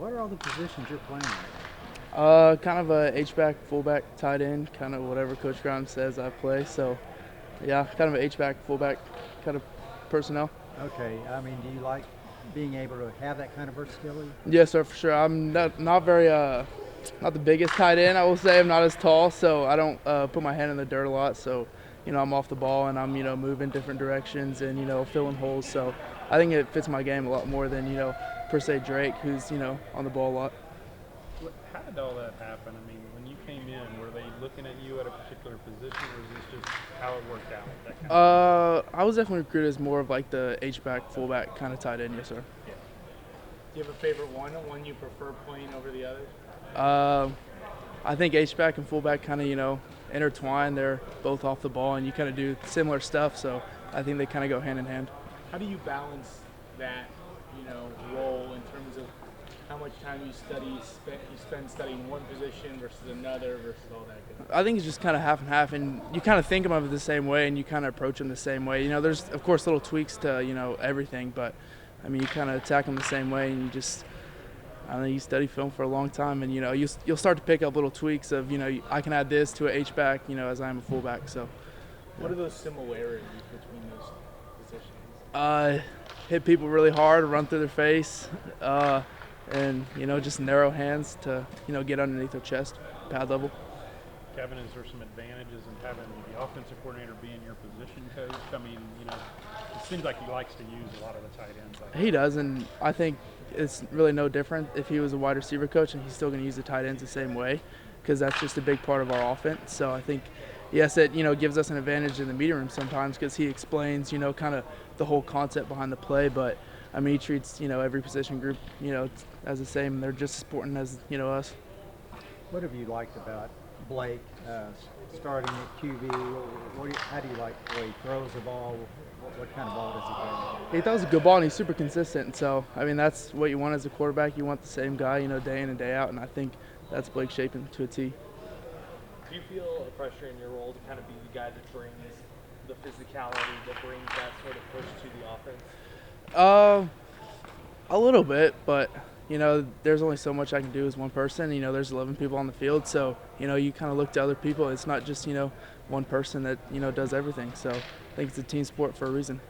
What are all the positions you're playing right Kind of a H-back, fullback, tight end, kind of whatever Coach Grimes says I play. So, yeah, kind of a H-back, fullback kind of personnel. now? Okay, I mean, do you like being able to have that kind of versatility? Yes, sir, for sure. I'm not very not the biggest tight end. I will say I'm not as tall, so I don't put my hand in the dirt a lot. So, I'm off the ball and I'm moving different directions and filling holes. So, I think it fits my game a lot more than per se Drake, who's on the ball a lot. How did all that happen? I mean, when you came in, were they looking at you at a particular position, or is this just how it worked out? That kind of I was definitely recruited as more of like the H-back, fullback kind of tight end. Yes, sir. Do you have a favorite one you prefer playing over the others? Um, I think H-back and fullback kind of intertwine. They're both off the ball, and you kind of do similar stuff. So I think they kind of go hand in hand. How do you balance that, role in terms of how much time you spend studying one position versus another versus all that good stuff? I think it's just kind of half and half, and you kind of think of it the same way, and you kind of approach them the same way. There's of course little tweaks to everything, but I mean you kind of attack them the same way, and you just I don't know. You study film for a long time, and you'll start to pick up little tweaks of I can add this to an H back, as I am a fullback. So What are those similarities between those positions? hit people really hard, run through their face, and just narrow hands to get underneath their chest, pad level. Gavin, is there some advantages in having the offensive coordinator being your position coach? I mean, it seems like he likes to use a lot of the tight ends. He does, and I think it's really no different if he was a wide receiver coach, and he's still going to use the tight ends the same way, because that's just a big part of our offense. So I think, yes, it gives us an advantage in the meeting room sometimes because he explains kind of the whole concept behind the play. But I mean, he treats every position group as the same. They're just as important as us. What have you liked about Blake starting at QB? How do you like the way he throws the ball? What kind of ball does he throw? He throws a good ball, and he's super consistent. So, I mean, that's what you want as a quarterback. You want the same guy, day in and day out, and I think that's Blake shaping to a T. Do you feel a pressure in your role to kind of be the guy that brings the physicality, that brings that sort of push to the offense? A little bit, but there's only so much I can do as one person. There's 11 people on the field, so you kind of look to other people. It's not just one person that does everything. So I think it's a team sport for a reason.